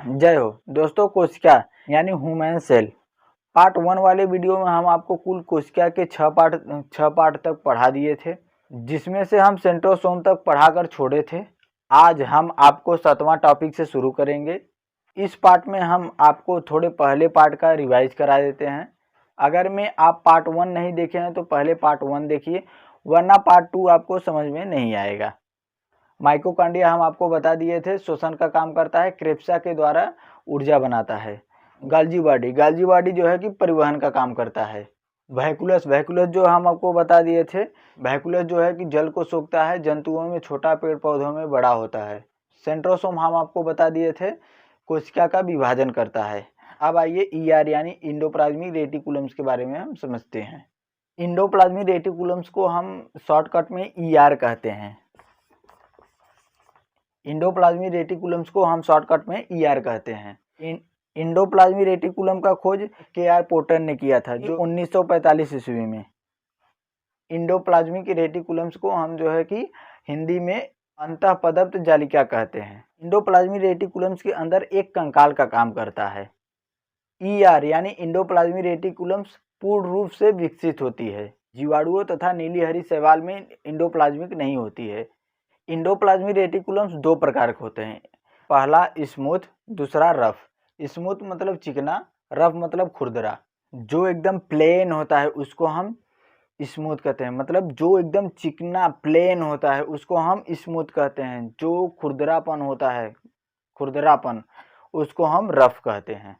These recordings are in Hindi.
जय हो दोस्तों। कोशिका यानी ह्यूमन सेल पार्ट 1 वाले वीडियो में हम आपको कुल कोशिका के 6 पार्ट तक पढ़ा दिए थे, जिसमें से हम सेंट्रोसोम तक पढ़ाकर छोड़े थे। आज हम आपको 7वां टॉपिक से शुरू करेंगे। इस पार्ट में हम आपको थोड़े पहले पार्ट का रिवाइज करा देते हैं। अगर में आप पार्ट 1 नहीं देखे हैं तो पहले पार्ट 1 देखिए, वरना पार्ट 2 आपको समझ में नहीं आएगा। माइटोकॉन्ड्रिया हम आपको बता दिए थे, श्वसन का काम करता है, क्रेप्सा के द्वारा ऊर्जा बनाता है। गाल्जी बॉडी जो है कि परिवहन का काम करता है। वैक्यूलस जो हम आपको बता दिए थे, वैक्यूलस जो है कि जल को सोखता है, जंतुओं में छोटा, पेड़ पौधों में बड़ा होता है। सेंट्रोसोम हम आपको बता दिए थे, कोशिका का विभाजन करता है। अब आइए ईआर यानी इंडोप्लाज्मिक रेटिकुलम्स के बारे में हम समझते हैं। इंडोप्लाज्मिक रेटिकुलम्स को हम शॉर्टकट में ईआर कहते हैं। इंडोप्लाज्मिक रेटिकुलम्स को हम शॉर्टकट में ईआर कहते हैं। इंडोप्लाज्मिक रेटिकुलम का खोज के.आर. पोर्टर ने किया था, जो 1945 ईस्वी में। इंडोप्लाज्मिक रेटिकुलम्स को हम जो है कि हिंदी में अंतःपदप्त जालिका कहते हैं। इंडोप्लाज्मिक रेटिकुलम्स के अंदर एक कंकाल का काम करता है। ईआर यानी इंडोप्लाज्मिक रेटिकुलम्स पूर्ण रूप से विकसित होती है। जीवाणुओं तथा नीली हरी शैवाल में इंडोप्लाज्मिक नहीं होती है। इंडोप्लाज्मिक रेटिकुलम्स 2 प्रकार के होते हैं। पहला स्मूथ, दूसरा रफ। स्मूथ मतलब चिकना, रफ मतलब खुरदरा। जो एकदम प्लेन होता है उसको हम स्मूथ कहते हैं, मतलब जो एकदम चिकना प्लेन होता है उसको हम स्मूथ कहते हैं। जो खुरदरापन होता है, खुरदरापन, उसको हम रफ कहते हैं।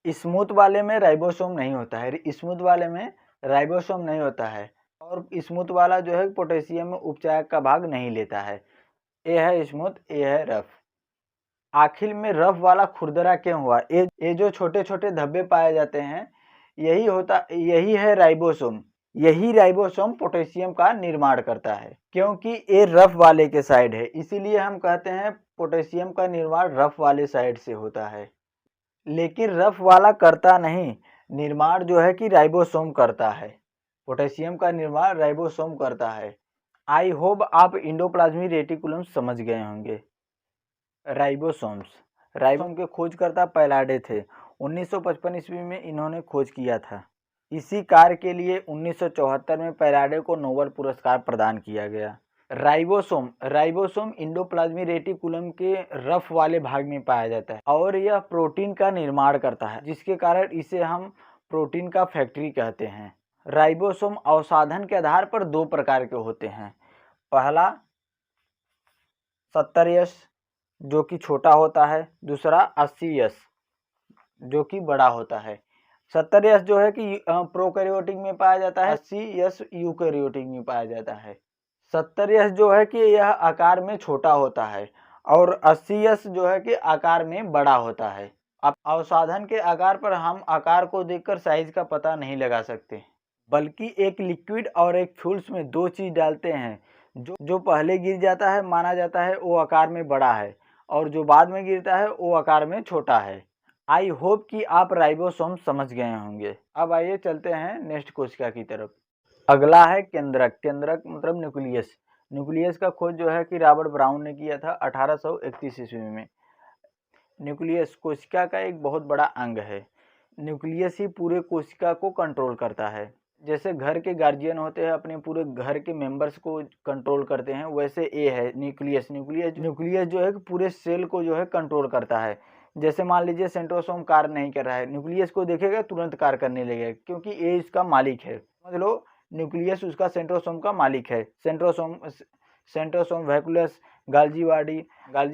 स्मूथ वाले में राइबोसोम नहीं होता है, स्मूथ वाले में राइबोसोम नहीं होता है, और स्मूथ वाला जो है पोटेशियम में उपचायक का भाग नहीं लेता है। ये है स्मूथ, ये है रफ। आखिर में रफ वाला खुरदरा क्यों हुआ? ये जो छोटे छोटे धब्बे पाए जाते हैं, यही है राइबोसोम। यही राइबोसोम पोटेशियम का निर्माण करता है। क्योंकि ये रफ वाले के साइड है, इसीलिए हम कहते हैं पोटेशियम का निर्माण रफ वाले साइड से होता है। लेकिन रफ वाला करता नहीं, निर्माण जो है कि राइबोसोम करता है। पोटेशियम का निर्माण राइबोसोम करता है। आई होप आप इंडोप्लाज्मिक रेटिकुलम समझ गए होंगे। राइबोसोम के खोजकर्ता पैलाडे थे। 1955 ईस्वी में इन्होंने खोज किया था। इसी कार्य के लिए 1974 में पैलाडे को नोबेल पुरस्कार प्रदान किया गया। राइबोसोम इंडोप्लाज्मिक रेटिकुलम के रफ वाले भाग में पाया जाता है, और यह प्रोटीन का निर्माण करता है, जिसके कारण इसे हम प्रोटीन का फैक्ट्री कहते हैं। राइबोसोम अवसाधन के आधार पर 2 प्रकार के होते हैं। पहला 70S जो कि छोटा होता है, दूसरा 80S जो कि बड़ा होता है। 70S जो है कि प्रोकैरियोटिक में पाया जाता है, 80S यूकैरियोटिक में पाया जाता है। 70S जो है कि यह आकार में छोटा होता है, और 80S जो है कि आकार में बड़ा होता है। अब अवसाधन के आकार पर हम आकार को देखकर साइज का पता नहीं लगा सकते, बल्कि एक लिक्विड और एक फ्लूइड में 2 चीज डालते हैं। जो पहले गिर जाता है माना जाता है वो आकार में बड़ा है, और जो बाद में गिरता है वो आकार में छोटा है। आई होप कि आप राइबोसोम समझ गए होंगे। अब आइए चलते हैं नेक्स्ट कोशिका की तरफ। अगला है केंद्रक मतलब न्यूक्लियस का खोज जो है कि रॉबर्ट ब्राउन ने किया था 1831 ईस्वी में। न्यूक्लियस कोशिका का एक बहुत बड़ा अंग है। न्यूक्लियस ही पूरे कोशिका को कंट्रोल करता है। जैसे घर के गार्जियन होते हैं, अपने पूरे घर के मेंबर्स को कंट्रोल करते हैं, वैसे ये है न्यूक्लियस जो है कि पूरे सेल को जो है कंट्रोल करता है। जैसे मान लीजिए सेंट्रोसोम कार्य नहीं कर रहा है, न्यूक्लियस को देखेगा तुरंत कार्य करने लगेगा, क्योंकि ये इसका मालिक है। समझ लो, न्यूक्लियस उसका सेंट्रोसोम का मालिक है। सेंट्रोसोम वैक्यूलस गाल्जी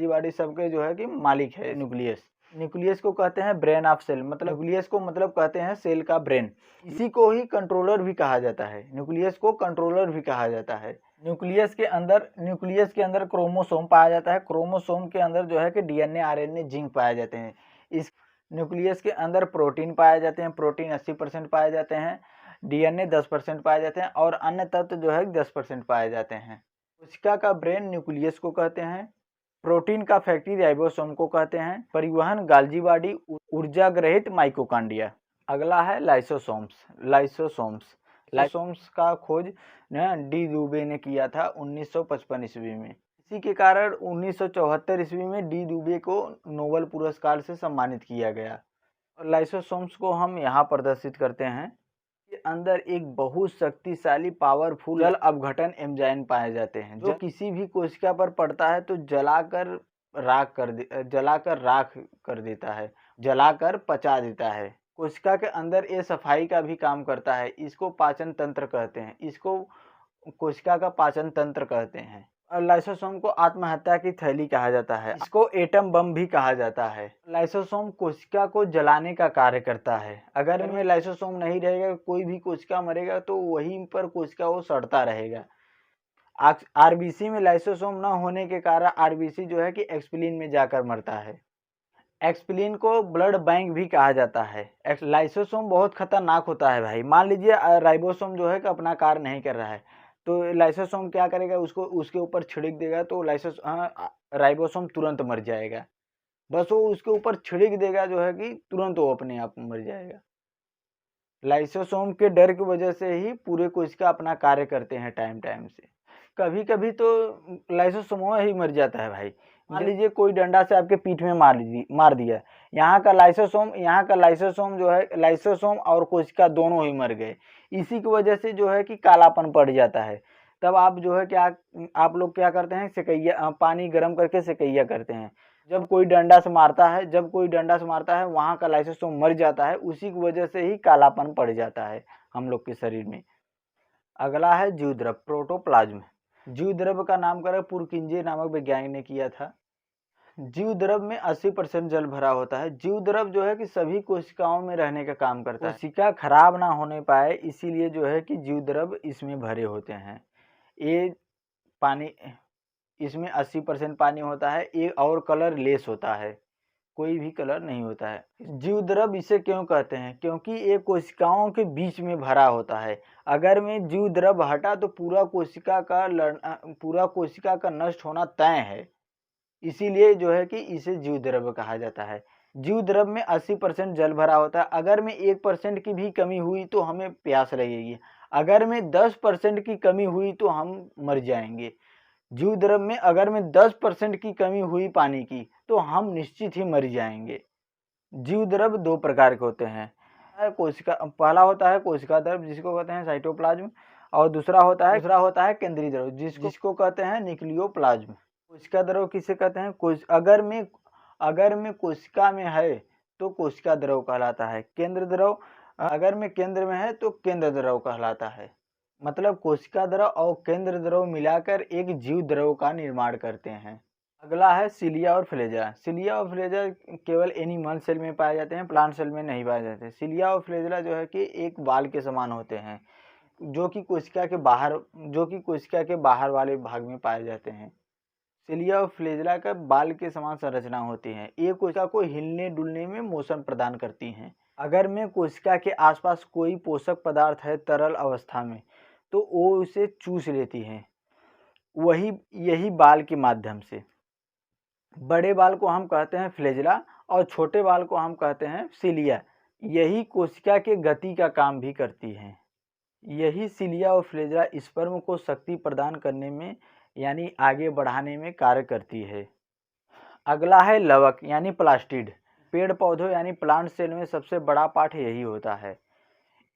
बॉडी सबके जो है कि मालिक है न्यूक्लियस को कहते हैं ब्रेन ऑफ सेल, मतलब न्यूक्लियस को मतलब कहते हैं सेल का ब्रेन। इसी को ही कंट्रोलर भी कहा जाता है। न्यूक्लियस को कंट्रोलर भी कहा जाता है। न्यूक्लियस के अंदर क्रोमोसोम पाया जाता है। क्रोमोसोम के अंदर जो है कि डीएनए, आरएनए, जिंक पाए जाते हैं। इस न्यूक्लियस के अंदर प्रोटीन पाए जाते हैं। प्रोटीन 80% पाए जाते हैं, डीएनए 10% पाए जाते हैं, और अन्य तत्व जो है 10% पाए जाते हैं। कोशिका का ब्रेन न्यूक्लियस को कहते हैं। प्रोटीन का फैक्ट्री राइबोसोम को कहते हैं। परिवहन गाल्जी बॉडी, ऊर्जा ग्रहित माइटोकॉन्ड्रिया। अगला है लाइसोसोम्स का खोज डी ड्यूबे ने किया था 1955 ईस्वी में। इसी के कारण 1974 ईस्वी में डी दुबे को नोबेल पुरस्कार से सम्मानित किया गया। लाइसोसोम्स को हम यहाँ प्रदर्शित करते हैं। के अंदर एक बहुत शक्तिशाली पावरफुल जल अपघटन एंजाइम पाए जाते हैं, जो किसी भी कोशिका पर पड़ता है तो जलाकर राख कर देता है, जलाकर पचा देता है। कोशिका के अंदर ये सफाई का भी काम करता है। इसको पाचन तंत्र कहते हैं, इसको कोशिका का पाचन तंत्र कहते हैं। लाइसोसोम को आत्महत्या की थैली कहा जाता है, इसको एटम बम भी कहा जाता है। लाइसोसोम कोशिका को जलाने का कार्य करता है। अगर में लाइसोसोम नहीं रहेगा, कोई भी कोशिका मरेगा तो वहीं पर कोशिका वो सड़ता रहेगा। आरबीसी में लाइसोसोम न होने के कारण आरबीसी जो है कि एक्सप्लिन में जाकर मरता है। एक्सप्लिन को ब्लड बैंक भी कहा जाता है। लाइसोसोम बहुत खतरनाक होता है भाई। मान लीजिए राइबोसोम जो है कि अपना कार्य नहीं कर रहा है, तो लाइसोसोम क्या करेगा, उसको उसके ऊपर छिड़क देगा तो राइबोसोम तुरंत मर जाएगा। बस वो उसके ऊपर छिड़क देगा जो है कि तुरंत वो अपने आप मर जाएगा। लाइसोसोम के डर की वजह से ही पूरे कोशिका अपना कार्य करते हैं टाइम से। कभी कभी तो लाइसोसोम ही मर जाता है भाई। मान लीजिए कोई डंडा से आपके पीठ में मार दिया, यहाँ का लाइसोसोम जो है, लाइसोसोम और कोशिका दोनों ही मर गए। इसी की वजह से जो है कि कालापन पड़ जाता है। तब आप जो है क्या, आप लोग क्या करते हैं, सेकैया, पानी गर्म करके सेकैया करते हैं। जब कोई डंडा से मारता है वहाँ का लाइसोसोम मर जाता है। उसी की वजह से ही कालापन पड़ जाता है हम लोग के शरीर में। अगला है जीवद्रव, प्रोटोप्लाज्म। जीवद्रव का नामकरण पुरकिंजे नामक वैज्ञानिक ने किया था। जीवद्रव में 80% जल भरा होता है। जीवद्रव जो है कि सभी कोशिकाओं में रहने का काम करता है। कोशिका खराब ना होने पाए इसीलिए जो है कि जीवद्रव इसमें भरे होते हैं। ये पानी, इसमें 80% पानी होता है। ये और कलर लेस होता है, कोई भी कलर नहीं होता है। जीवद्रव इसे क्यों कहते हैं, क्योंकि ये कोशिकाओं के बीच में भरा होता है। अगर में जीवद्रव हटा तो पूरा कोशिका का नष्ट होना तय है। इसीलिए जो है कि इसे जीवद्रव कहा जाता है। जीवद्रव में 80% जल भरा होता है। अगर में 1% की भी कमी हुई तो हमें प्यास लगेगी। अगर में 10% की कमी हुई तो हम मर जाएंगे। जीवद्रव में अगर में 10% की कमी हुई पानी की तो हम निश्चित ही मर जाएंगे। जीवद्रव दो प्रकार के होते हैं। पहला होता है कोशिका द्रव, जिसको कहते हैं साइटोप्लाज्म, और दूसरा होता है केंद्रीय द्रव, जिसको कहते हैं न्यूक्लियोप्लाज्म। कोशिका द्रव किसे कहते हैं, अगर में कोशिका में है तो कोशिका द्रव कहलाता है। केंद्र द्रव अगर में केंद्र में है तो केंद्र द्रव कहलाता है। मतलब कोशिका द्रव और केंद्र द्रव मिलाकर एक जीव द्रव का निर्माण करते हैं। अगला है सिलिया और फ्लेजा। सिलिया और फ्लेजा केवल एनिमल सेल में पाए जाते हैं, प्लांट सेल में नहीं पाए जाते। सिलिया और फ्लेजा जो है कि एक बाल के समान होते हैं, जो कि कोशिका के बाहर वाले भाग में पाए जाते हैं। सिलिया और फ्लेजला का बाल के समान संरचना होती है। ये कोशिका को हिलने डुलने में मोशन प्रदान करती हैं। अगर में कोशिका के आसपास कोई पोषक पदार्थ है तरल अवस्था में तो वो उसे चूस लेती हैं, यही बाल के माध्यम से। बड़े बाल को हम कहते हैं फ्लेजला और छोटे बाल को हम कहते हैं सिलिया। यही कोशिका के गति का काम भी करती हैं। यही सिलिया और फ्लेजला स्पर्म को शक्ति प्रदान करने में यानी आगे बढ़ाने में कार्य करती है। अगला है लवक यानी प्लास्टिड। पेड़ पौधों यानी प्लांट सेल में सबसे बड़ा पार्ट यही होता है।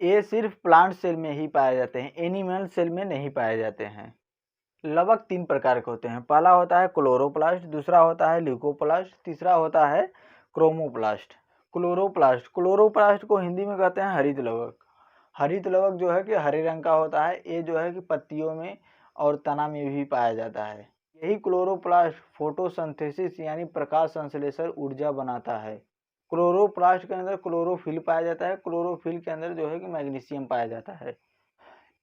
ये सिर्फ प्लांट सेल में ही पाए जाते हैं, एनिमल सेल में नहीं पाए जाते हैं। लवक 3 प्रकार के होते हैं। पहला होता है क्लोरोप्लास्ट, दूसरा होता है ल्यूकोप्लास्ट, तीसरा होता है क्रोमोप्लास्ट। क्लोरोप्लास्ट को हिंदी में कहते हैं हरित लवक। हरित लवक जो है कि हरे रंग का होता है। ये जो है कि पत्तियों में और तना में भी पाया जाता है। यही क्लोरोप्लास्ट फोटोसिंथेसिस यानी प्रकाश संश्लेषण ऊर्जा बनाता है। क्लोरोप्लास्ट के अंदर क्लोरोफिल पाया जाता है। क्लोरोफिल के अंदर जो है कि मैग्नीशियम पाया जाता है।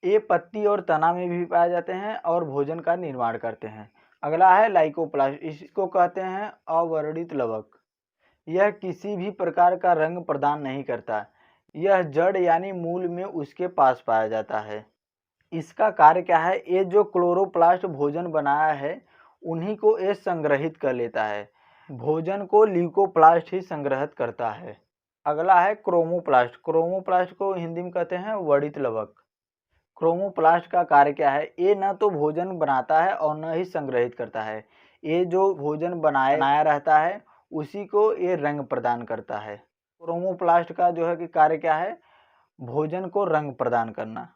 ये पत्ती और तना में भी पाए जाते हैं और भोजन का निर्माण करते हैं। अगला है लाइकोप्लास्ट, इसको कहते हैं अवर्णित लवक। यह किसी भी प्रकार का रंग प्रदान नहीं करता। यह जड़ यानी मूल में उसके पास पाया जाता है। इसका कार्य क्या है, ये जो क्लोरोप्लास्ट भोजन बनाया है उन्हीं को ये संग्रहित कर लेता है। भोजन को ल्यूकोप्लास्ट ही संग्रहित करता है। अगला है क्रोमोप्लास्ट। क्रोमोप्लास्ट को हिंदी में कहते हैं वर्णित लवक। क्रोमोप्लास्ट का कार्य क्या है? ये न तो भोजन बनाता है और न ही संग्रहित करता है। ये जो भोजन बनाया रहता है उसी को ये रंग प्रदान करता है। क्रोमोप्लास्ट का जो है कि कार्य क्या है? भोजन को रंग प्रदान करना।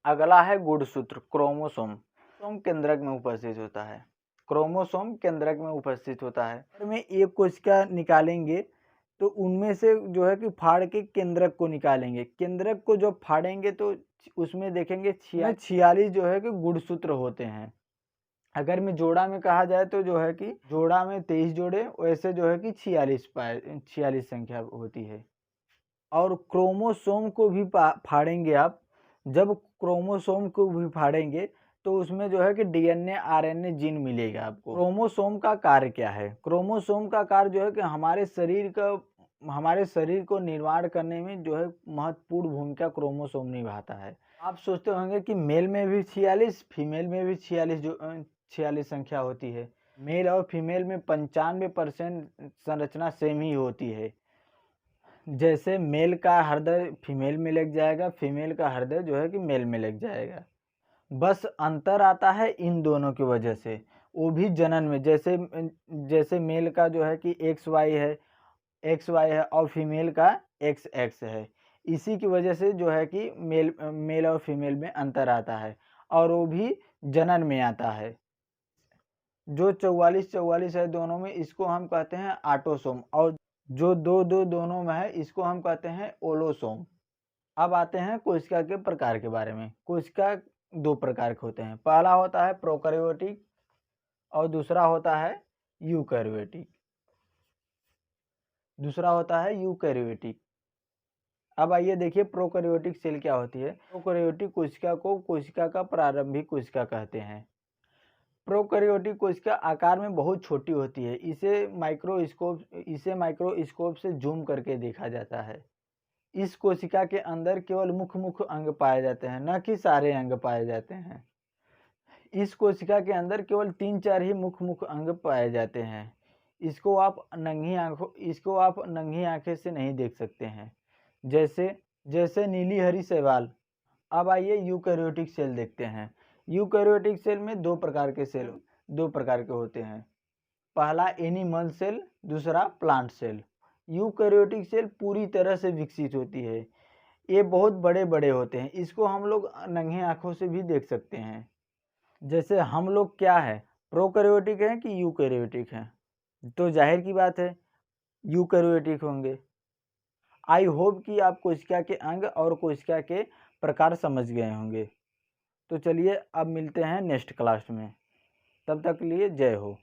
अगला है गुणसूत्र क्रोमोसोम। क्रोमोसोम केंद्रक में उपस्थित होता है। क्रोमोसोम केंद्रक में उपस्थित होता है। अगर में एक कोशिका निकालेंगे तो उनमें से जो है कि फाड़ के केंद्रक को निकालेंगे। केंद्रक को जब फाड़ेंगे तो उसमें देखेंगे 46 जो है कि गुणसूत्र होते हैं। अगर में जोड़ा में कहा जाए तो जो है कि जोड़ा में 23 जोड़े, वैसे जो है कि 46 संख्या होती है। और क्रोमोसोम को भी फाड़ेंगे आप, जब क्रोमोसोम को भी फाड़ेंगे तो उसमें जो है कि डीएनए आरएनए जीन मिलेगा आपको। क्रोमोसोम का कार्य क्या है? क्रोमोसोम का कार्य जो है कि हमारे शरीर को निर्माण करने में जो है महत्वपूर्ण भूमिका क्रोमोसोम निभाता है। आप सोचते होंगे कि मेल में भी 46, फीमेल में भी 46 संख्या होती है। मेल और फीमेल में 95% संरचना सेम ही होती है। जैसे मेल का हृदय फीमेल में लग जाएगा, फीमेल का हृदय जो है कि मेल में लग जाएगा। बस अंतर आता है इन दोनों की वजह से, वो भी जनन में। जैसे मेल का जो है कि XY है और फीमेल का XX है। इसी की वजह से जो है कि मेल और फीमेल में अंतर आता है और वो भी जनन में आता है। जो 44 है दोनों में, इसको हम कहते हैं ऑटोसोम, और जो 2 दोनों में है इसको हम कहते हैं ओलोसोम। अब आते हैं कोशिका के प्रकार के बारे में। कोशिका 2 प्रकार के होते हैं। पहला होता है प्रोकैरियोटिक और दूसरा होता है यूकैरियोटिक। अब आइए देखिए प्रोकैरियोटिक सेल क्या होती है। प्रोकैरियोटिक कोशिका को कोशिका का प्रारंभिक कोशिका कहते हैं। प्रोकैरियोटिक कोशिका आकार में बहुत छोटी होती है। इसे माइक्रोस्कोप से जूम करके देखा जाता है। इस कोशिका के अंदर केवल मुख्य अंग पाए जाते हैं, न कि सारे अंग पाए जाते हैं। इस कोशिका के अंदर केवल 3-4 ही मुख्य अंग पाए जाते हैं। इसको आप नंगी आंखें से नहीं देख सकते हैं, जैसे नीली हरी शैवाल। अब आइए यूकैरियोटिक सेल देखते हैं। यूकैरियोटिक सेल में 2 प्रकार के होते हैं। पहला एनिमल सेल, दूसरा प्लांट सेल। यूकैरियोटिक सेल पूरी तरह से विकसित होती है। ये बहुत बड़े होते हैं। इसको हम लोग नंगी आंखों से भी देख सकते हैं। जैसे हम लोग क्या है, प्रोकैरियोटिक हैं कि यूकैरियोटिक हैं? तो जाहिर की बात है यूकैरियोटिक होंगे। आई होप कि आप कोशिका के अंग और कोशिका के प्रकार समझ गए होंगे। तो चलिए अब मिलते हैं नेक्स्ट क्लास में। तब तक के लिए जय हो।